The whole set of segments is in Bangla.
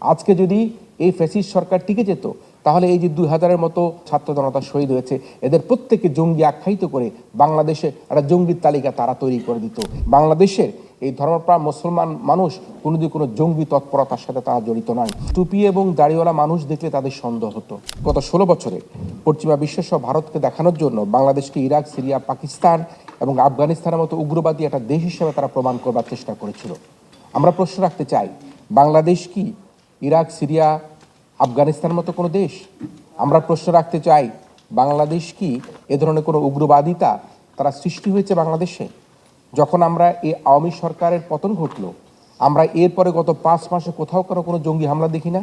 আজকে যদি এই ফ্যাসিস্ট সরকার টিকে যেত তাহলে এই যে 2000-এর মতো ছাত্র জনতা শহীদ হয়েছে এদের প্রত্যেককে জঙ্গি আখ্যায়িত করে বাংলাদেশে একটা জঙ্গির তালিকা তারা তৈরি করে দিত। বাংলাদেশের এই ধর্মপ্রাণ মুসলমান মানুষ কোনোদিন কোনো জঙ্গি তৎপরতার সাথে তারা জড়িত নয়। টুপি এবং দাড়িওয়ালা মানুষ দেখলে তাদের সন্দেহ হতো। গত 16 বছরে পশ্চিমা বিশ্বসহ ভারতকে দেখানোর জন্য বাংলাদেশকে ইরাক, সিরিয়া, পাকিস্তান এবং আফগানিস্তানের মতো উগ্রবাদী একটা দেশ হিসেবে তারা প্রমাণ করবার চেষ্টা করেছিল। আমরা প্রশ্ন রাখতে চাই, বাংলাদেশ কি ইরাক, সিরিয়া, আফগানিস্তানের মতো কোনো দেশ? আমরা প্রশ্ন রাখতে চাই, বাংলাদেশ কি এ ধরনের কোনো উগ্রবাদিতা তারা সৃষ্টি হয়েছে বাংলাদেশে? যখন আমরা এই আওয়ামী সরকারের পতন ঘটলো, আমরা এরপরে গত 5 মাসে কোথাও কোনো জঙ্গি হামলা দেখি না,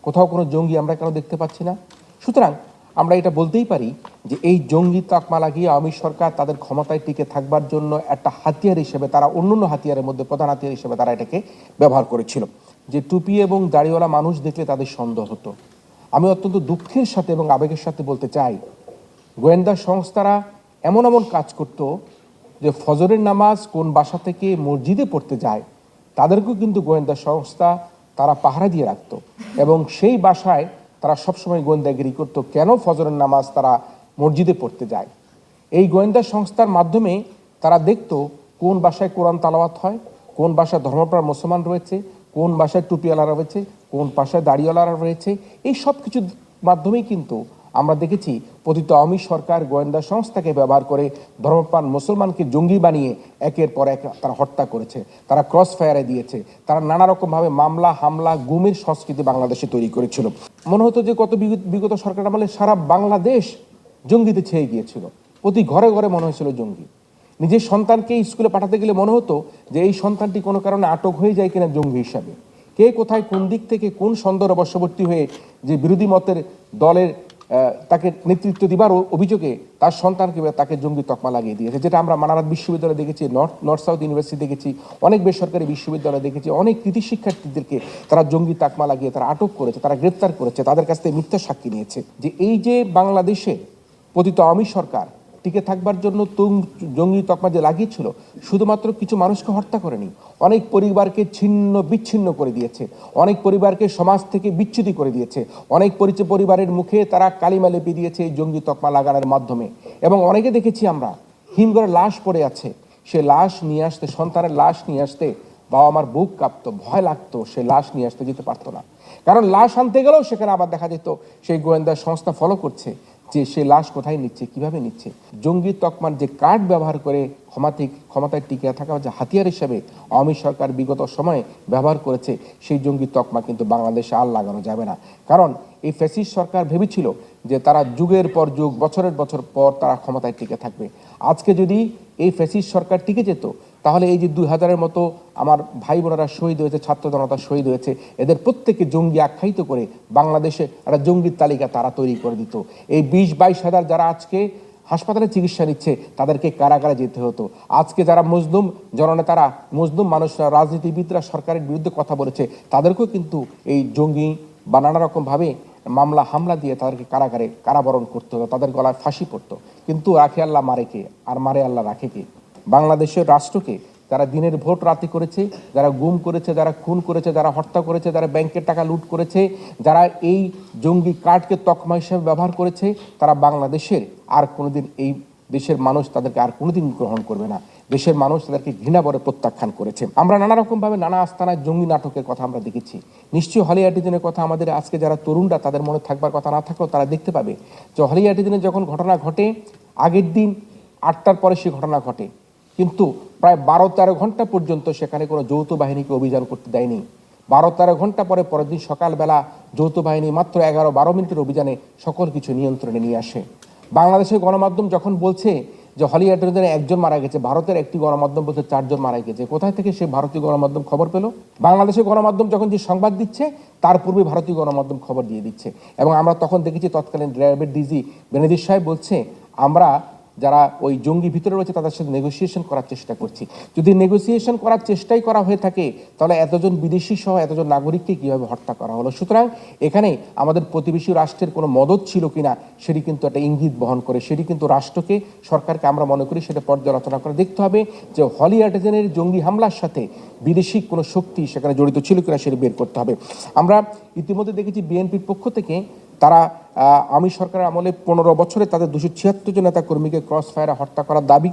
কোথাও কোনো জঙ্গি আমরা কেন দেখতে পাচ্ছি না? সুতরাং আমরা এটা বলতেই পারি যে এই জঙ্গি তকমা লাগিয়ে আওয়ামী সরকার তাদের ক্ষমতায় টিকে থাকবার জন্য একটা হাতিয়ার হিসেবে, তারা অন্যান্য হাতিয়ারের মধ্যে প্রধান হাতিয়ার হিসেবে তারা এটাকে ব্যবহার করেছিল। যে টুপি এবং দাড়িওয়ালা মানুষ দেখলে তাদের সন্দেহ হতো। আমি অত্যন্ত দুঃখের সাথে এবং আবেগের সাথে বলতে চাই, গোয়েন্দা সংস্থারা এমন এমন কাজ করত যে ফজরের নামাজ কোন বাসা থেকে মসজিদে পড়তে যায় তাদেরকেও কিন্তু গোয়েন্দা সংস্থা তারা পাহারা দিয়ে রাখতো এবং সেই বাসায় তারা সবসময় গোয়েন্দাগিরি করতো কেন ফজরের নামাজ তারা মসজিদে পড়তে যায়। এই গোয়েন্দা সংস্থার মাধ্যমে তারা দেখতো কোন বাসায় কোরআন তালাওয়াত হয়, কোন বাসায় ধর্মপ্রাণ মুসলমান রয়েছে, কোন বাসায় টুপিওয়ালারা রয়েছে, কোন বাসায় দাড়িওয়ালারা রয়েছে। এই সব কিছুর মাধ্যমেই কিন্তু আমরা দেখেছি পতিত আওয়ামী সরকার গোয়েন্দা সংস্থাকে ব্যবহার করে ধর্মপ্রাণ মুসলমানকে জঙ্গি বানিয়ে একের পর এক তারা হত্যা করেছে, তারা ক্রস ফায়ারে দিয়েছে, তারা নানা রকমভাবে মামলা, হামলা, গুমের সংস্কৃতি বাংলাদেশে তৈরি করেছিল। মনে হতো যে বিগত সরকার আমলে সারা বাংলাদেশ জঙ্গিতে ছেয়ে গিয়েছিল, প্রতি ঘরে ঘরে মনে হয়েছিল জঙ্গি। নিজের সন্তানকে স্কুলে পাঠাতে গেলে মনে হতো যে এই সন্তানটি কোনো কারণে আটক হয়ে যায় কিনা জঙ্গি হিসাবে। কে কোথায় কোন দিক থেকে কোন সন্দেহের বশবর্তী হয়ে যে বিরোধী মতের দলের তাকে নেতৃত্ব দিবার অভিযোগে তার সন্তানকে তাকে জঙ্গি তকমা লাগিয়ে দিয়েছে, যেটা আমরা মানারাত বিশ্ববিদ্যালয়ে দেখেছি, নর্থ সাউথ ইউনিভার্সিটি দেখেছি, অনেক বেসরকারি বিশ্ববিদ্যালয়ে দেখেছি। অনেক কৃতি শিক্ষার্থীদেরকে তারা জঙ্গি তাকমা লাগিয়ে তারা আটক করেছে, তারা গ্রেপ্তার করেছে, তাদের কাছ থেকে মিথ্যা সাক্ষী নিয়েছে। যে এই যে বাংলাদেশে পতিত আওয়ামী সরকার টিকে থাকবার জন্য জঙ্গি তকমা যে লাগিয়েছিল, শুধুমাত্র কিছু মানুষকে হত্যা করেনি, অনেক পরিবারকে ছিন্ন বিচ্ছিন্ন করে দিয়েছে, অনেক পরিবারকে সমাজ থেকে বিচ্যুতি করে দিয়েছে, অনেক পরিবারের মুখে তারা কালিমা লেপে দিয়েছে এই জঙ্গি তকমা লাগানোর মাধ্যমে। এবং অনেকে দেখেছি আমরা হিমঘরে লাশ পড়ে আছে, সে লাশ নিয়ে আসতে, সন্তানের লাশ নিয়ে আসতে বাবা আমার বুক কাঁপতো, ভয় লাগতো, সে লাশ নিয়ে আসতে যেতে পারতো না। কারণ লাশ আনতে গেলেও সেখানে আবার দেখা যেত সেই গোয়েন্দা সংস্থা ফলো করছে যে সে লাশ কোথায় নিচ্ছে, কিভাবে নিচ্ছে। জঙ্গি তকমার যে কার্ড ব্যবহার করে ক্ষমতায় টিকে থাকা যে হাতিয়ার হিসেবে আওয়ামী সরকার বিগত সময়ে ব্যবহার করেছে, সেই জঙ্গি তকমা কিন্তু বাংলাদেশে আর লাগানো যাবে না। কারণ এই ফ্যাসিস্ট সরকার ভেবেছিল যে তারা যুগের পর যুগ, বছরের বছর পর তারা ক্ষমতায় টিকে থাকবে। আজকে যদি এই ফ্যাসিস্ট সরকার টিকে যেত তাহলে এই যে 2000-এর মতো আমার ভাই বোনেরা শহীদ হয়েছে, ছাত্র জনতা শহীদ হয়েছে, এদের প্রত্যেককে জঙ্গি আখ্যায়িত করে বাংলাদেশে একটা জঙ্গির তালিকা তারা তৈরি করে দিত। এই 20-22 হাজার যারা আজকে হাসপাতালে চিকিৎসা নিচ্ছে তাদেরকে কারাগারে যেতে হতো। আজকে যারা মজলুম জননেতারা, মজলুম মানুষরা, রাজনীতিবিদরা সরকারের বিরুদ্ধে কথা বলেছে, তাদেরকেও কিন্তু এই জঙ্গি বা নানা রকমভাবে মামলা হামলা দিয়ে তাদেরকে কারাগারে কারাবরণ করতে হতো, তাদের গলায় ফাঁসি পড়তো। কিন্তু রাখে আল্লাহ মারে কে, আর মারে আল্লাহ রাখে কে? বাংলাদেশের রাষ্ট্রকে যারা দিনের ভোট রাতে করেছে, যারা গুম করেছে, যারা খুন করেছে, যারা হত্যা করেছে, যারা ব্যাংকের টাকা লুট করেছে, যারা এই জঙ্গি কার্ডকে তকমা হিসেবে ব্যবহার করেছে, তারা বাংলাদেশের আর কোনোদিন এই দেশের মানুষ তাদেরকে আর কোনোদিন গ্রহণ করবে না। দেশের মানুষ তাদেরকে ঘৃণা ভরে প্রত্যাখ্যান করেছে। আমরা নানা রকমভাবে নানা আস্তানায় জঙ্গি নাটকের কথা আমরা দেখেছি। নিশ্চয়ই হলিউডের কথা আমাদের আজকে যারা তরুণরা তাদের মনে থাকবার কথা না থাকলেও তারা দেখতে পাবে যে হলিউডের যখন ঘটনা ঘটে, আগের দিন 8টার পরে সে ঘটনা ঘটে, কিন্তু প্রায় 12-13 ঘন্টা পর্যন্ত সেখানে কোনো যৌথ বাহিনীকে অভিযান করতে দেয়নি। 12-13 ঘন্টা পরে পরের দিন সকালবেলা যৌথ বাহিনী মাত্র 11-12 মিনিটের অভিযানে সকল কিছু নিয়ন্ত্রণে নিয়ে আসে। বাংলাদেশের গণমাধ্যম যখন বলছে যে হলিউডের একজন মারা গেছে, ভারতের একটি গণমাধ্যম বলছে 4 জন মারা গেছে। কোথায় থেকে সে ভারতীয় গণমাধ্যম খবর পেল? বাংলাদেশের গণমাধ্যম যখন যে সংবাদ দিচ্ছে তার পূর্বে ভারতীয় গণমাধ্যম খবর দিয়ে দিচ্ছে। এবং আমরা তখন দেখেছি তৎকালীন র্যাবের ডিজি বেনজির সাহেব বলছে, আমরা যারা ওই জঙ্গি ভিতরে রয়েছে তাদের সাথে নেগোসিয়েশন করার চেষ্টা করছি। যদি নেগোসিয়েশন করার চেষ্টাই করা হয়ে থাকে তাহলে এতজন বিদেশি সহ এতজন নাগরিককে কীভাবে হত্যা করা হলো? সুতরাং এখানে আমাদের প্রতিবেশী রাষ্ট্রের কোনো মদত ছিল কিনা সেটি কিন্তু একটা ইঙ্গিত বহন করে। সেটি কিন্তু রাষ্ট্রকে, সরকারকে আমরা মনে করি সেটা পর্যালোচনা করে দেখতে হবে যে হলি আর্টিজানের জঙ্গি হামলার সাথে বিদেশি কোনো শক্তি সেখানে জড়িত ছিল কিনা সেটি বের করতে হবে। আমরা ইতিমধ্যে দেখেছি বিএনপির পক্ষ থেকে তারা আমি সরকারের আমলে 15 বছরে তাদের 276 জন নেতা কর্মীকে ক্রস ফায়ারে হত্যা করার দাবি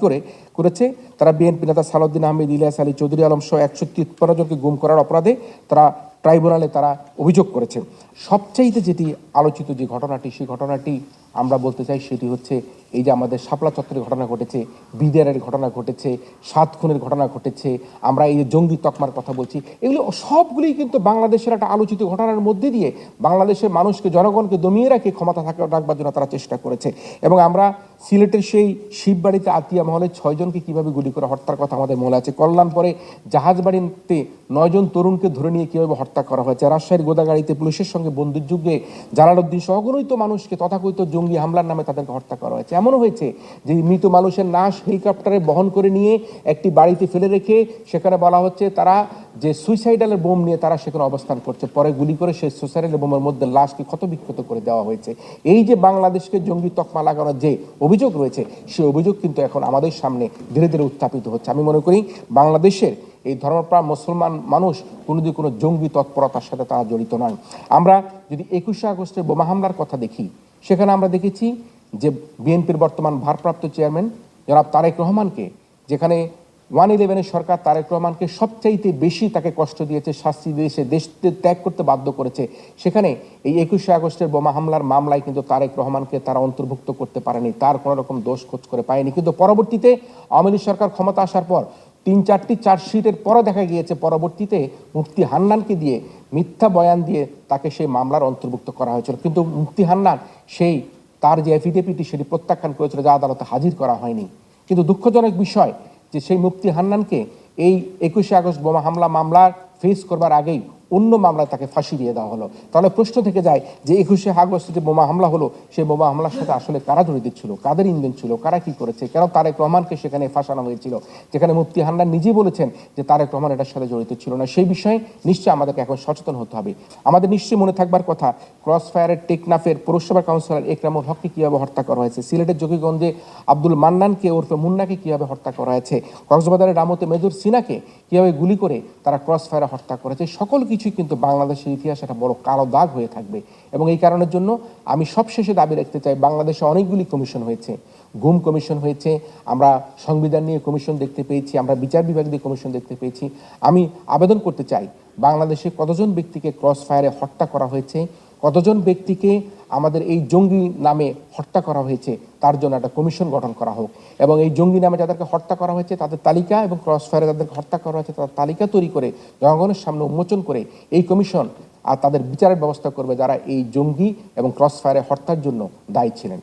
করেছে। তারা বিএনপি নেতা সালাউদ্দিন আহমেদ, ইলিয়াস আলী, চৌধুরী আলম সহ 153 জনকে গুম করার অপরাধে তারা ট্রাইব্যুনালে তারা অভিযোগ করেছে। সবচাইতে যেটি আলোচিত যে ঘটনাটি, সেই ঘটনাটি আমরা বলতে চাই সেটি হচ্ছে এই যে আমাদের শাপলা চত্বরের ঘটনা ঘটেছে, বিডিআরের ঘটনা ঘটেছে, 7 খুনের ঘটনা ঘটেছে, আমরা এই যে জঙ্গি তকমার কথা বলছি, এগুলো সবগুলোই কিন্তু বাংলাদেশের একটা আলোচিত ঘটনার মধ্যে দিয়ে বাংলাদেশের মানুষকে, জনগণকে দমিয়ে রাখে ক্ষমতা রাখবার জন্য তারা চেষ্টা করেছে। এবং আমরা সিলেটের সেই শিববাড়িতে আতিয়া মহলে 6 জনকে কীভাবে গুলি করে হত্যার কথা আমাদের মনে আছে। কল্যাণপুরে জাহাজবাড়িতে 9 জন তরুণকে ধরে নিয়ে কীভাবে হত্যা করা হয়েছে। রাজশাহীর গোদাগাড়িতে পুলিশের সঙ্গে বন্দুকযুদ্ধে জালালউদ্দিন সহগণিত মানুষকে তথাকথিত জঙ্গি হামলার নামে তাদেরকে হত্যা করা হয়েছে। এমনও হয়েছে যে মৃত মানুষের লাশ হেলিকপ্টারে বহন করে নিয়ে একটি বাড়িতে ফেলে রেখে সেখানে বলা হচ্ছে তারা যে সুইসাইডালের বোম নিয়ে তারা সেখানে অবস্থান করছে, পরে গুলি করে সেই সুইসাইডাল বোমের মধ্যে লাশকে ক্ষতবিক্ষত করে দেওয়া হয়েছে। এই যে বাংলাদেশকে জঙ্গি তকমা লাগানোর যে অভিযোগ রয়েছে, সেই অভিযোগ কিন্তু এখন আমাদের সামনে ধীরে ধীরে উত্থাপিত হচ্ছে। আমি মনে করি বাংলাদেশের এই ধর্মপ্রাণ মুসলমান মানুষ কোনোদিন কোনো জঙ্গি তৎপরতার সাথে তারা জড়িত নয়। আমরা যদি 21শে আগস্টের বোমা হামলার কথা দেখি, সেখানে আমরা দেখেছি যে বিএনপির বর্তমান ভারপ্রাপ্ত চেয়ারম্যান জনাব তারেক রহমানকে, যেখানে 111 সরকার তারেক রহমানকে সবচাইতে বেশি তাকে কষ্ট দিয়েছে, শাস্তি দিয়েছে, দেশ ত্যাগ করতে বাধ্য করেছে, সেখানে এই 21শে আগস্টের বোমা হামলার মামলায় কিন্তু তারেক রহমানকে তারা অন্তর্ভুক্ত করতে পারেনি, তার কোনো রকম দোষ খোঁজ করে পায়নি। কিন্তু পরবর্তীতে আওয়ামী লীগ সরকার ক্ষমতা আসার পর 3-4টি চার্জশিটের পরে দেখা গিয়েছে পরবর্তীতে মুফতি হান্নানকে দিয়ে মিথ্যা বয়ান দিয়ে তাকে সেই মামলার অন্তর্ভুক্ত করা হয়েছিল। কিন্তু মুফতি হান্নান সেই তার যে এফিডেভিটটি সেটি প্রত্যাখ্যান করেছিল, যা আদালতে হাজির করা হয়নি। কিন্তু দুঃখজনক বিষয় যে সেই মুফতি হান্নানকে এই 21শে আগস্ট বোমা হামলা মামলার ফেস করবার আগেই অন্য মামলায় তাকে ফাঁসি দিয়ে দেওয়া হলো। তাহলে প্রশ্ন থেকে যায় যে 21শে আগস্টে যে বোমা হামলা হলো, সেই বোমা হামলার সাথে আসলে কারা জড়িত ছিল, কাদের ইন্ধন ছিল, কারা কি করেছে, কেন তারেক রহমানকে সেখানে ফাঁসানো হয়েছিল, যেখানে মুফতি হান্নান নিজেই বলেছেন যে তারেক রহমান এটার সাথে জড়িত ছিল না। সেই বিষয়ে নিশ্চয়ই আমাদেরকে এখন সচেতন হতে হবে। আমাদের নিশ্চয়ই মনে থাকবার কথা ক্রস ফায়ারের টেকনাফের পৌরসভা কাউন্সিলর একরামুল হককে কীভাবে হত্যা করা হয়েছে, সিলেটের জকিগঞ্জে আব্দুল মান্নানকে ওরফে মুন্নাকে কীভাবে হত্যা করা হয়েছে, কক্সবাজারের রামতে মেজর সিনাকে কীভাবে গুলি করে তারা ক্রস ফায়ারে হত্যা করেছে। সকল কিছুই কিন্তু বাংলাদেশের ইতিহাসে একটা বড় কালো দাগ হয়ে থাকবে। এবং এই কারণের জন্য আমি সবশেষে দাবি রাখতে চাই, বাংলাদেশে অনেকগুলি কমিশন হয়েছে, গুম কমিশন হয়েছে, আমরা সংবিধান নিয়ে কমিশন দেখতে পেয়েছি, আমরা বিচার বিভাগ দিয়ে কমিশন দেখতে পেয়েছি। আমি আবেদন করতে চাই, বাংলাদেশে কতজন ব্যক্তিকে ক্রস ফায়ারে হত্যা করা হয়েছে, কতজন ব্যক্তিকে আমাদের এই জঙ্গি নামে হত্যা করা হয়েছে, তার জন্য একটা কমিশন গঠন করা হোক। এবং এই জঙ্গি নামে যাদেরকে হত্যা করা হয়েছে তাদের তালিকা, এবং ক্রস ফায়ারে যাদেরকে হত্যা করা হয়েছে তাদের তালিকা তৈরি করে জনগণের সামনে উন্মোচন করে এই কমিশন আর তাদের বিচারের ব্যবস্থা করবে যারা এই জঙ্গি এবং ক্রস ফায়ারে হত্যার জন্য দায়ী ছিলেন।